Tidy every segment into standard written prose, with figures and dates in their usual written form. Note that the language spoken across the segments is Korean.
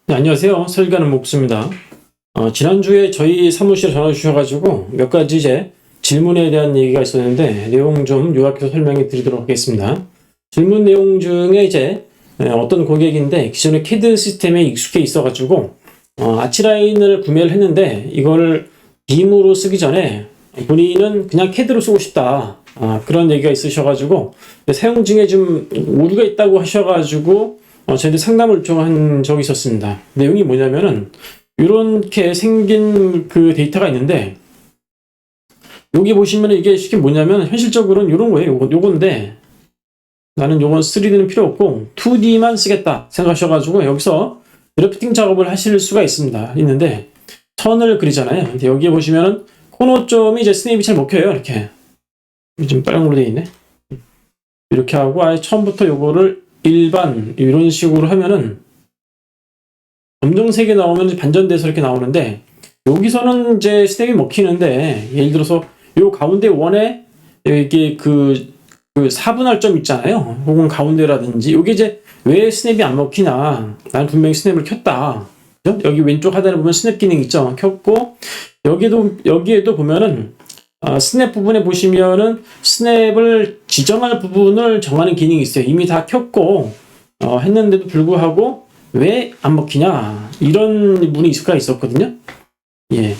네, 안녕하세요. 설계하는 목수입니다. 지난주에 저희 사무실에 전화 주셔가지고 몇 가지 이제 질문에 대한 얘기가 있었는데 내용 좀 요약해서 설명해 드리도록 하겠습니다. 질문 내용 중에 이제 어떤 고객인데 기존의 CAD 시스템에 익숙해 있어가지고 아치라인을 구매를 했는데 이거를 빔으로 쓰기 전에 본인은 그냥 CAD로 쓰고 싶다. 그런 얘기가 있으셔가지고 사용 중에 좀 오류가 있다고 하셔가지고 저희한테 상담을 요청한 적이 있었습니다. 내용이 뭐냐면은 이렇게 생긴 그 데이터가 있는데 여기 보시면은 이게 쉽게 뭐냐면 현실적으로는 이런 거예요. 요건데 나는 요건 3D는 필요 없고 2D만 쓰겠다 생각하셔가지고 여기서 드래프팅 작업을 하실 수가 있는데 선을 그리잖아요. 근데 여기에 보시면은 코너점이 이제 스냅이 잘 먹혀요. 이렇게 좀 빨간으로 되어 있네. 이렇게 하고 아예 처음부터 요거를 일반 이런 식으로 하면은 검정색이 나오면 반전돼서 이렇게 나오는데 여기서는 이제 스냅이 먹히는데 예를 들어서 요 가운데 원에 이게 그 4분할 점 있잖아요. 혹은 가운데라든지 여기 이제 왜 스냅이 안 먹히나 나는 분명히 스냅을 켰다. 그죠? 여기 왼쪽 하단에 보면 스냅 기능 있죠. 켰고 여기에도 보면은 스냅 부분에 보시면은 스냅을 지정할 부분을 정하는 기능이 있어요. 이미 다 켰고 했는데도 불구하고 왜 안 먹히냐 이런 문이 있을 수가 있었거든요. 예.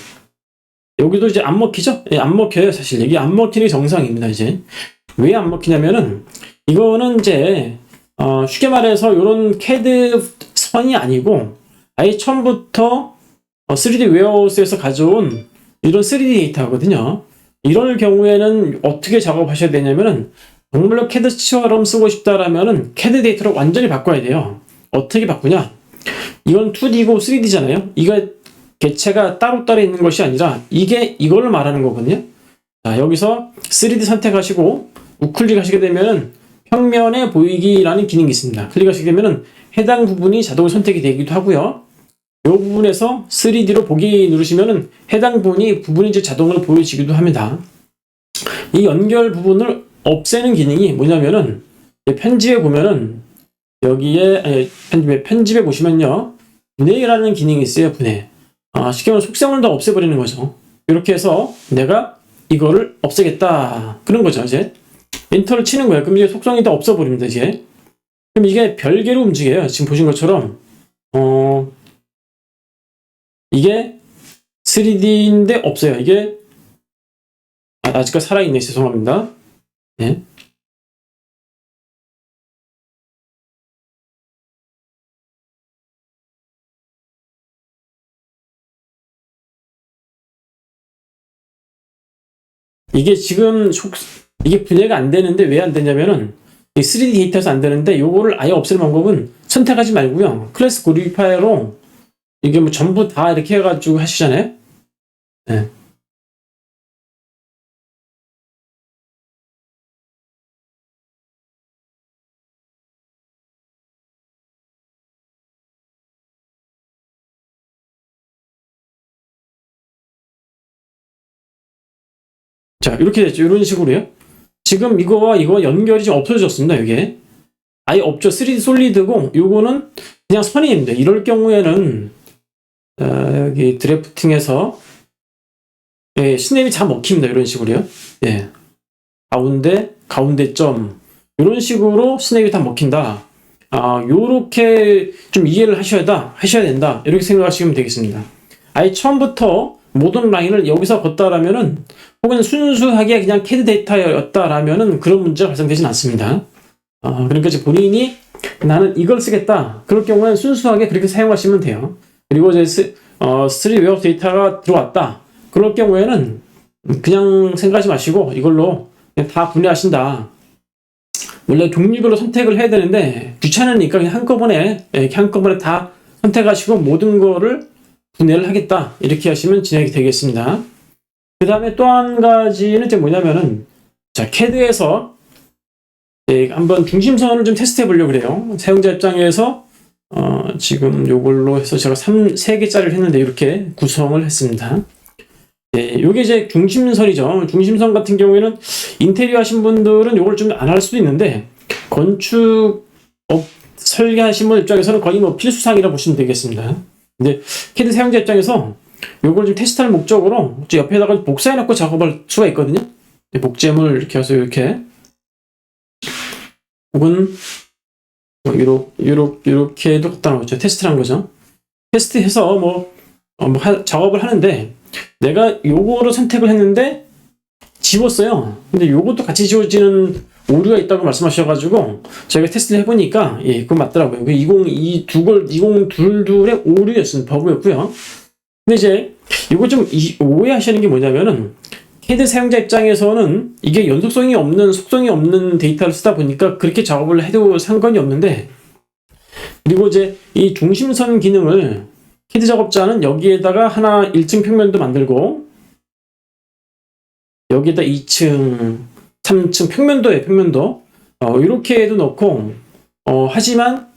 여기도 이제 안 먹히죠? 예, 안 먹혀요. 사실 이게 안 먹히는 게 정상입니다. 이제 왜 안 먹히냐면은 이거는 이제 쉽게 말해서 이런 CAD 선이 아니고 아예 처음부터 3D 웨어하우스에서 가져온 이런 3D 데이터거든요. 이럴 경우에는 어떻게 작업하셔야 되냐면은 정말로 CAD처럼 쓰고 싶다라면은 CAD 데이터를 완전히 바꿔야 돼요. 어떻게 바꾸냐? 이건 2D고 3D잖아요. 이거 개체가 따로따로 있는 것이 아니라 이걸 말하는 거거든요. 자, 여기서 3D 선택하시고 우클릭 하시게 되면은 평면에 보이기라는 기능이 있습니다. 클릭하시게 되면은 해당 부분이 자동으로 선택이 되기도 하고요. 이 부분에서 3D로 보기 누르시면은 해당 부분이 이제 자동으로 보여지기도 합니다. 이 연결 부분을 없애는 기능이 뭐냐면은 편집에 보면은 여기에 편집에 보시면요 분해라는 기능이 있어요. 분해. 쉽게 말하면 속성을 다 없애버리는 거죠. 이렇게 해서 내가 이거를 없애겠다 그런 거죠. 이제 엔터를 치는 거예요. 그럼 이제 속성이 다 없어버립니다. 이제 그럼 이게 별개로 움직여요. 지금 보신 것처럼 이게 3D인데 없어요. 이게 아직까지 살아있네. 죄송합니다. 네. 이게 지금 이게 분해가 안 되는데 왜 안 되냐면은 이 3D 데이터에서 안 되는데 요거를 아예 없애는 방법은 선택하지 말고요. 클래스 그룹파이로 이게 뭐 전부 다 이렇게 해가지고 하시잖아요. 네. 자, 이렇게 됐죠. 이런 식으로요. 지금 이거와 이거 연결이 좀 없어졌습니다. 이게 아예 없죠. 3D 솔리드고 요거는 그냥 선입니다. 이럴 경우에는 여기 드래프팅에서 스냅이 잘 먹힙니다. 이런 식으로요. 예. 가운데 점 이런 식으로 스냅이 다 먹힌다. 요렇게 좀 이해를 하셔야 된다. 이렇게 생각하시면 되겠습니다. 아예 처음부터 모든 라인을 여기서 걷다라면은 혹은 순수하게 그냥 CAD 데이터였다라면은 그런 문제가 발생되진 않습니다. 그러니까 이제 본인이 나는 이걸 쓰겠다. 그럴 경우에는 순수하게 그렇게 사용하시면 돼요. 그리고 이제 3D 웨어 데이터가 들어왔다. 그럴 경우에는 그냥 생각하지 마시고 이걸로 그냥 다 분해하신다. 원래 종류별로 선택을 해야 되는데 귀찮으니까 그냥 한꺼번에 다 선택하시고 모든 거를 분해를 하겠다. 이렇게 하시면 진행이 되겠습니다. 그 다음에 또 한 가지는 이제 뭐냐면은 자, CAD에서 한번 중심선을 좀 테스트해 보려고 그래요. 사용자 입장에서 지금 요걸로 해서 제가 3개짜리를 했는데 이렇게 구성을 했습니다. 요게 이제 중심선이죠. 중심선 같은 경우에는 인테리어 하신 분들은 요걸 좀 안 할 수도 있는데 건축업 설계하신 분 입장에서는 거의 뭐 필수사항이라 보시면 되겠습니다. 근데 CAD 사용자 입장에서 요걸 좀 테스트할 목적으로 옆에다가 복사해놓고 작업할 수가 있거든요. 복제물 이렇게 해서 이렇게 혹은 이렇게도 갖다 놓죠. 테스트를 한 거죠. 테스트해서 작업을 하는데 내가 요거를 선택을 했는데 지웠어요. 근데 요것도 같이 지워지는 오류가 있다고 말씀하셔가지고 저희가 테스트를 해보니까 예, 그거 맞더라고요. 그 2022의 오류였습니다. 버그였고요. 근데 이제 이거 좀 오해하시는 게 뭐냐면은 CAD 사용자 입장에서는 이게 연속성이 없는 속성이 없는 데이터를 쓰다 보니까 그렇게 작업을 해도 상관이 없는데, 그리고 이제 이 중심선 기능을 CAD 작업자는 여기에다가 하나 1층 평면도 만들고 여기에다 2층 3층 평면도에 평면도 이렇게도 넣고 하지만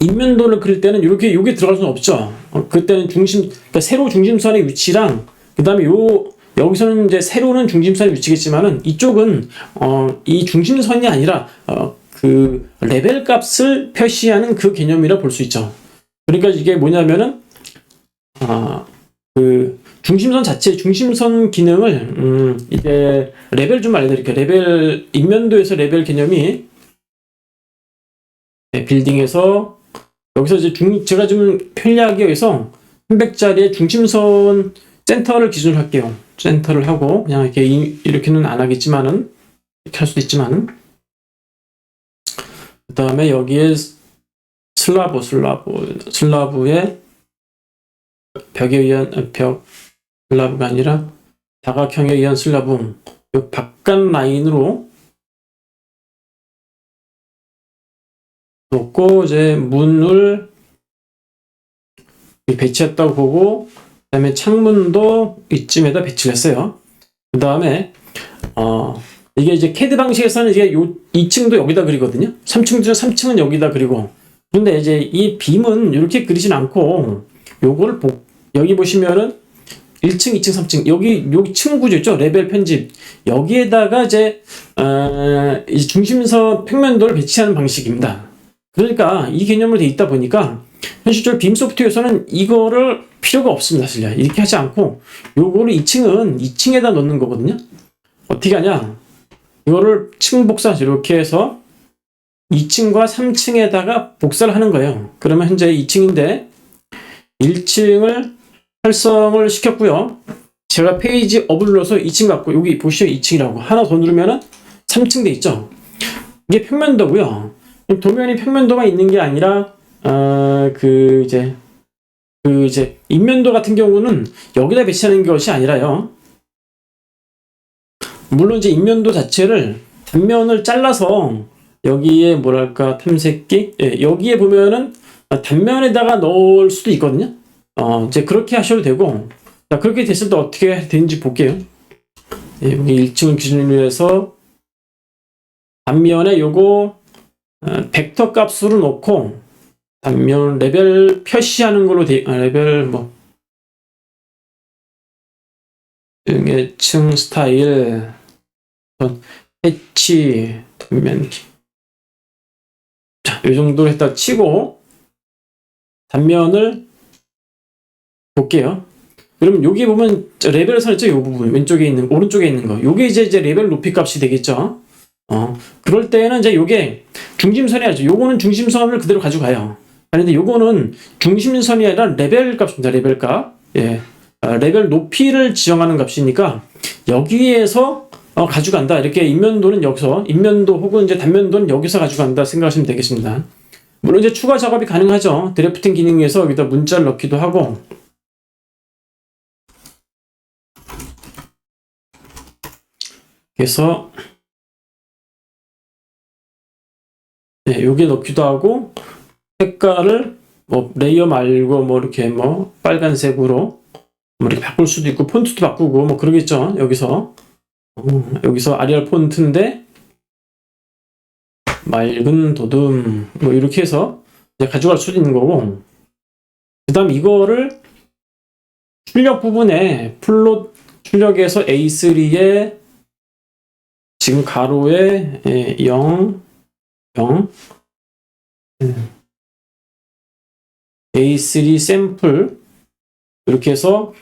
인면도를 그릴 때는 이렇게 요게 들어갈 수는 없죠. 그때는 그러니까 세로 중심선의 위치랑 그 다음에 여기서는 이제 세로는 중심선의 위치겠지만은 이쪽은 이 중심선이 아니라 그 레벨 값을 표시하는 그 개념이라 볼 수 있죠. 그러니까 이게 뭐냐면은 그 중심선 자체 중심선 기능을 이제 레벨 좀 알려드릴게요. 레벨 인면도에서 레벨 개념이 빌딩에서 여기서 이제 제가 좀 편리하게 여기서 300짜리의 중심선 센터를 기준으로 할게요. 센터를 하고 그냥 이렇게는 안 하겠지만은 이렇게 할 수도 있지만 그 다음에 여기에 슬라브의 벽에 의한 슬라브가 아니라 다각형에 의한 슬라브 이 바깥 라인으로 놓고 이제 문을 배치했다고 보고 그 다음에 창문도 이쯤에다 배치를 했어요. 그 다음에 이게 이제 CAD 방식에서는 이게 2층도 여기다 그리거든요. 3층은 여기다 그리고, 그런데 이제 이 빔은 이렇게 그리진 않고 요거를 여기 보시면은 1층, 2층, 3층 여기 층 구조 있죠. 레벨 편집 여기에다가 이제 중심선 평면도를 배치하는 방식입니다. 그러니까 이 개념으로 돼 있다 보니까 현실적으로 빔 소프트웨어에서는 이거를 필요가 없습니다. 사실 이렇게 하지 않고 요거를 2층에다 넣는 거거든요. 어떻게 하냐, 이거를 층 복사 이렇게 해서 2층과 3층에다가 복사를 하는 거예요. 그러면 현재 2층인데 1층을 활성을 시켰고요. 제가 페이지 업을 눌러서 2층 갖고 여기 보시면 2층이라고 하나 더 누르면은 3층 돼 있죠. 이게 평면도고요. 도면이 평면도가 있는 게 아니라 이제 인면도 같은 경우는 여기다 배치하는 것이 아니라요. 물론 이제 인면도 자체를 단면을 잘라서 여기에 뭐랄까 탐색기 여기에 보면은 단면에다가 넣을 수도 있거든요. 이제 그렇게 하셔도 되고, 자, 그렇게 됐을 때 어떻게 되는지 볼게요. 여기 1층을 기준으로 해서 단면에 요거 벡터 값으로 놓고 단면 레벨 표시하는 걸로 레벨 등의 층 스타일 패치 단면 자, 요 정도로 했다 치고 단면을 볼게요. 그럼 여기 보면 레벨 선 있죠? 이 부분 오른쪽에 있는 거 요게 이제 레벨 높이 값이 되겠죠. 그럴 때는 이제 요게 중심선이 아니죠. 요거는 중심선을 그대로 가져가요. 그런데 요거는 중심선이 아니라 레벨 값입니다. 레벨 값. 예. 레벨 높이를 지정하는 값이니까 여기에서 가져간다. 이렇게 인면도는 여기서, 인면도 혹은 이제 단면도는 여기서 가져간다 생각하시면 되겠습니다. 물론 이제 추가 작업이 가능하죠. 드래프팅 기능에서 여기다 문자를 넣기도 하고. 그래서 여기에 넣기도 하고, 색깔을 레이어 말고 이렇게 빨간색으로 이렇게 바꿀 수도 있고, 폰트도 바꾸고 그러겠죠. 여기서 아리알 폰트인데 맑은 도둠 이렇게 해서 가져갈 수도 있는 거고, 그 다음 이거를 출력 부분에 플롯 출력에서 A3에 지금 가로에 0 A3 샘플 이렇게 해서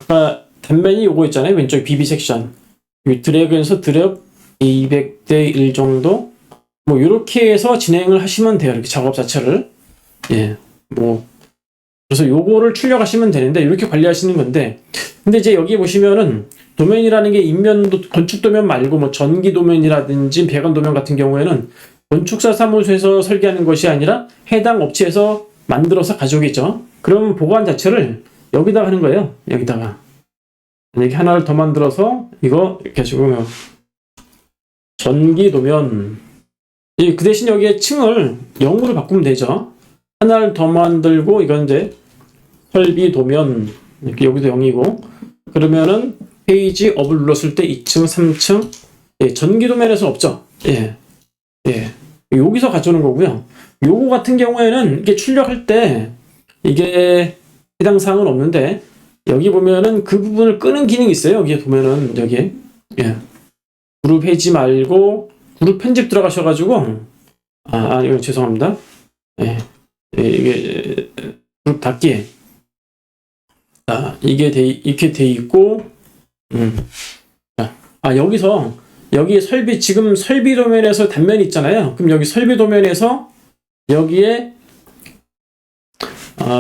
아까 단면이 요거 있잖아요. 왼쪽 BB 섹션 드래그해서 드롭 200대 1 정도 뭐 이렇게 해서 진행을 하시면 돼요. 이렇게 작업 자체를 뭐 그래서 요거를 출력하시면 되는데 이렇게 관리하시는 건데 근데 이제 여기 보시면은 도면이라는 게 인면도 건축 도면 말고 뭐 전기 도면이라든지 배관 도면 같은 경우에는 건축사 사무소에서 설계하는 것이 아니라 해당 업체에서 만들어서 가져오겠죠. 그럼 보관 자체를 여기다가 하는 거예요. 여기다가 이렇게 하나를 더 만들어서 이거 이렇게 해주고 전기 도면 그 대신 여기에 층을 0으로 바꾸면 되죠. 하나를 더 만들고 이건 이제 설비 도면 이렇게 여기도 0이고 그러면은 페이지 업을 눌렀을 때 2층, 3층 전기 도면에서 없죠. 여기서 가져오는 거고요. 요거 같은 경우에는 이게 출력할 때 이게 해당 사항은 없는데 여기 보면은 그 부분을 끄는 기능이 있어요. 여기에 보면은 여기 그룹 해지 말고 그룹 편집 들어가셔가지고 이거 죄송합니다. 이게 그룹 닫기 이게 이렇게 돼 있고 여기서 여기 설비 지금 설비 도면에서 단면이 있잖아요. 그럼 여기 설비 도면에서 여기에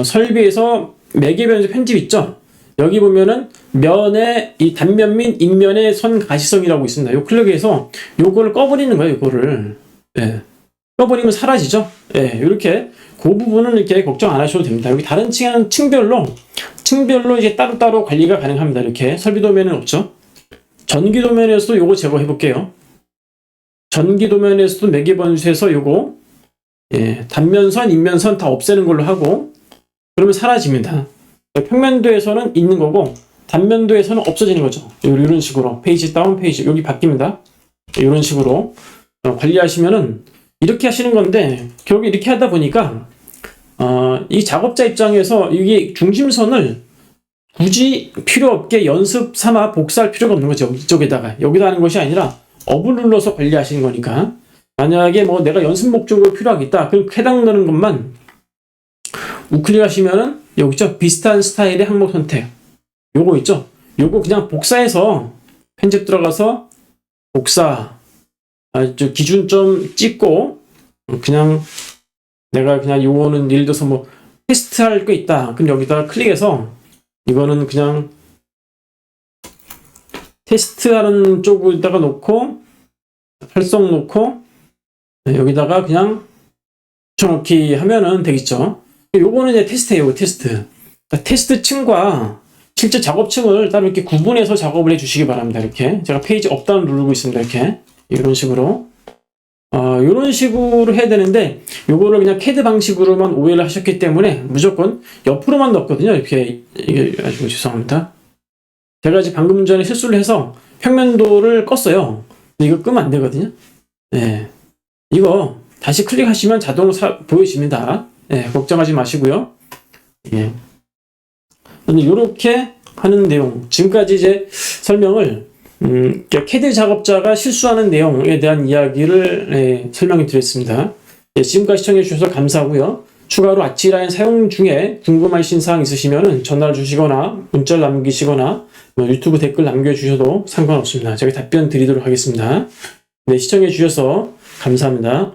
설비에서 매개 변수 편집 있죠. 여기 보면은 면의 이 단면 및 인면의 선 가시성이라고 있습니다. 요 클릭해서 요거를 꺼버리는 거예요. 요거를 꺼버리면 사라지죠. 이렇게 그 부분은 이렇게 걱정 안 하셔도 됩니다. 여기 다른 층별로 이제 따로따로 관리가 가능합니다. 이렇게 설비 도면은 없죠. 전기 도면에서도 요거 제거해 볼게요. 전기 도면에서도 매개 변수에서 요거 단면선, 인면선 다 없애는 걸로 하고 그러면 사라집니다. 평면도에서는 있는 거고 단면도에서는 없어지는 거죠. 이런 식으로 페이지 다운 페이지 여기 바뀝니다. 이런 식으로 관리하시면은 이렇게 하시는 건데 결국 이렇게 하다 보니까 이 작업자 입장에서 이게 중심선을 굳이 필요 없게 연습 삼아 복사할 필요가 없는 거죠. 이쪽에다가 여기다 하는 것이 아니라 업을 눌러서 관리하시는 거니까 만약에 뭐 내가 연습 목적으로 필요하겠다 그럼 해당되는 것만 우클릭하시면은 여기 있죠. 비슷한 스타일의 항목 선택 요거 있죠. 요거 그냥 복사해서 편집 들어가서 복사 기준점 찍고 그냥 내가 그냥 요거는 예를 들어서 뭐 테스트할 거 있다. 그럼 여기다가 클릭해서 이거는 그냥 테스트하는 쪽에다가 놓고 활성 놓고 여기다가 그냥 붙여놓기 하면은 되겠죠. 요거는 이제 테스트예요. 테스트. 그러니까 테스트 층과 실제 작업층을 따로 이렇게 구분해서 작업을 해주시기 바랍니다. 이렇게 제가 페이지 업다운 누르고 있습니다. 이렇게 이런 식으로 이런 식으로 해야 되는데 요거를 그냥 캐드 방식으로만 오해를 하셨기 때문에 무조건 옆으로만 넣었거든요. 이렇게 이게 아주 죄송합니다. 제가 이제 방금 전에 실수를 해서 평면도를 껐어요. 이거 끄면 안 되거든요. 이거 다시 클릭하시면 자동으로 보여집니다. 걱정하지 마시고요. 이렇게 하는 내용 지금까지 이제 설명을 캐드 작업자가 실수하는 내용에 대한 이야기를 설명해 드렸습니다. 지금까지 시청해 주셔서 감사하고요. 추가로 아치라인 사용 중에 궁금하신 사항 있으시면 전화를 주시거나 문자를 남기시거나 유튜브 댓글 남겨주셔도 상관없습니다. 제가 답변 드리도록 하겠습니다. 시청해 주셔서 감사합니다.